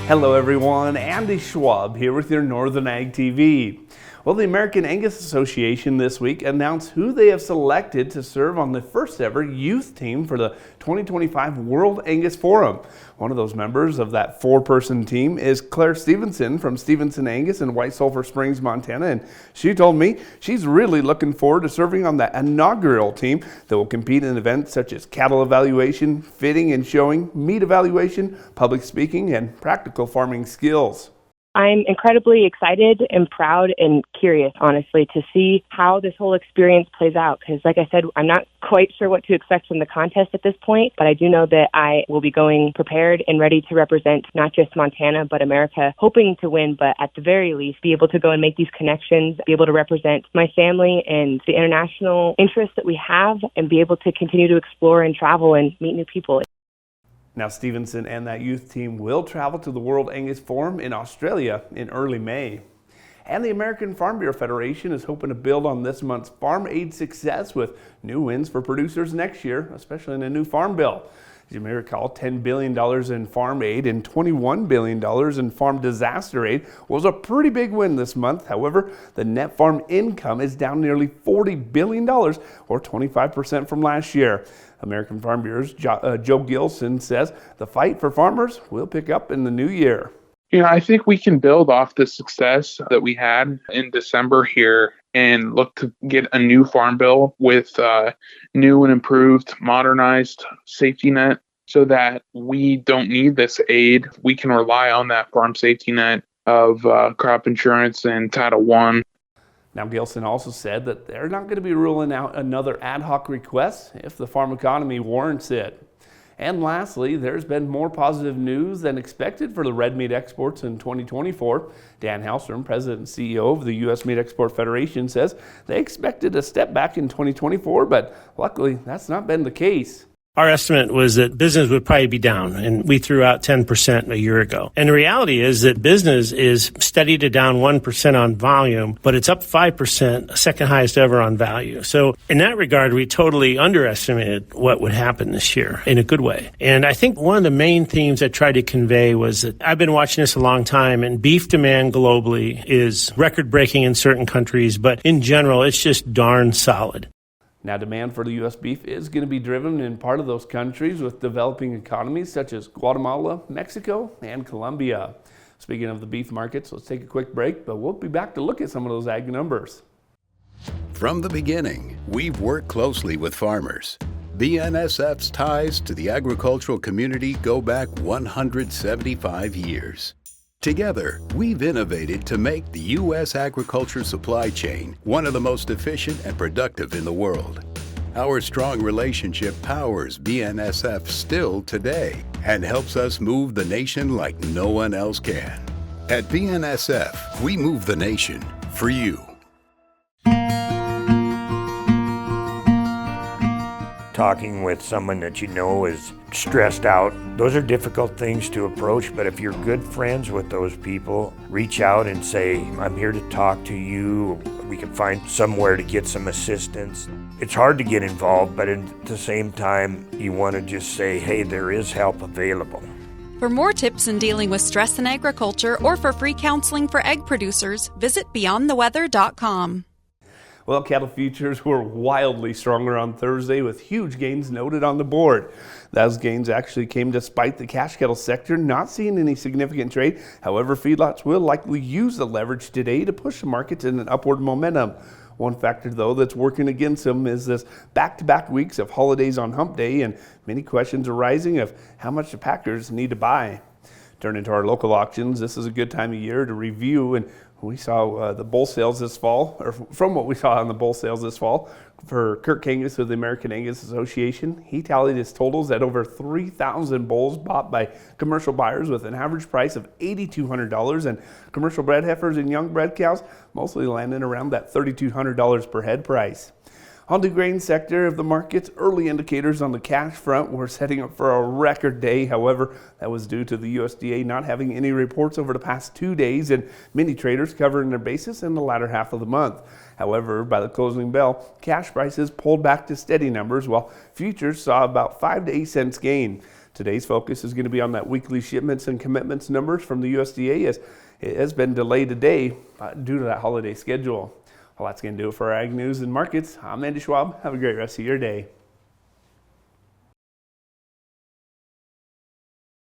Hello everyone, Andy Schwab here with your Northern Ag TV. Well, the American Angus Association this week announced who they have selected to serve on the first ever youth team for the 2025 World Angus Forum. One of those members of that four-person team is Claire Stevenson from Stevenson Angus in White Sulphur Springs, Montana, and she told me she's really looking forward to serving on the Inaugural team that will compete in events such as cattle evaluation, fitting and showing, meat evaluation, public speaking, and practical farming skills. I'm incredibly excited and proud and curious, honestly, to see how this whole experience plays out. Because, like I said, I'm not quite sure what to expect from the contest at this point, but I do know that I will be going prepared and ready to represent not just Montana, but America, hoping to win, but at the very least, be able to go and make these connections, be able to represent my family and the international interests that we have, and be able to continue to explore and travel and meet new people. Now, Stevenson and that youth team will travel to the World Angus Forum in Australia in early May. And the American Farm Bureau Federation is hoping to build on this month's farm aid success with new wins for producers next year, especially in a new farm bill. As you may recall, $10 billion in farm aid and $21 billion in farm disaster aid was a pretty big win this month. However, the net farm income is down nearly $40 billion, or 25% from last year. American Farm Bureau's Joe Gilson says the fight for farmers will pick up in the new year. I think we can build off the success that we had in December here and look to get a new farm bill with new and improved, modernized safety net so that we don't need this aid. We can rely on that farm safety net of crop insurance and Title I. Now, Gilson also said that they're not going to be ruling out another ad hoc request if the farm economy warrants it. And lastly, there's been more positive news than expected for the red meat exports in 2024. Dan Halstrom, President and CEO of the U.S. Meat Export Federation, says they expected a step back in 2024, but luckily that's not been the case. Our estimate was that business would probably be down, and we threw out 10% a year ago. And the reality is that business is steady to down 1% on volume, but it's up 5%, second highest ever on value. So in that regard, we totally underestimated what would happen this year in a good way. And I think one of the main themes I tried to convey was that I've been watching this a long time, and beef demand globally is record-breaking in certain countries, but in general, it's just darn solid. Now, demand for the U.S. beef is going to be driven in part of those countries with developing economies such as Guatemala, Mexico, and Colombia. Speaking of the beef markets, let's take a quick break, but we'll be back to look at some of those ag numbers. From the beginning, we've worked closely with farmers. BNSF's ties to the agricultural community go back 175 years. Together, we've innovated to make the U.S. agriculture supply chain one of the most efficient and productive in the world. Our strong relationship powers BNSF still today and helps us move the nation like no one else can. At BNSF, we move the nation for you. Talking with someone that you know is stressed out, those are difficult things to approach, but if you're good friends with those people, reach out and say, I'm here to talk to you. We can find somewhere to get some assistance. It's hard to get involved, but at the same time, you want to just say, hey, there is help available. For more tips in dealing with stress in agriculture or for free counseling for egg producers, visit beyondtheweather.com. Well, cattle futures were wildly stronger on Thursday with huge gains noted on the board. Those gains actually came despite the cash cattle sector not seeing any significant trade. However, feedlots will likely use the leverage today to push the markets in an upward momentum. One factor, though, that's working against them is this back-to-back weeks of holidays on hump day, and many questions arising of how much the packers need to buy. Turning to our local auctions, this is a good time of year to review, and we saw the bull sales this fall, or from what we saw on the bull sales this fall, for Kirk Angus of the American Angus Association, he tallied his totals at over 3,000 bulls bought by commercial buyers with an average price of $8,200, and commercial bred heifers and young bred cows mostly landing around that $3,200 per head price. On the grain sector of the markets, early indicators on the cash front were setting up for a record day. However, that was due to the USDA not having any reports over the past 2 days and many traders covering their basis in the latter half of the month. However, by the closing bell, cash prices pulled back to steady numbers while futures saw about 5 to 8 cents gain. Today's focus is going to be on that weekly shipments and commitments numbers from the USDA, as it has been delayed today due to that holiday schedule. Well, that's going to do it for our Ag News and Markets. I'm Andy Schwab. Have a great rest of your day.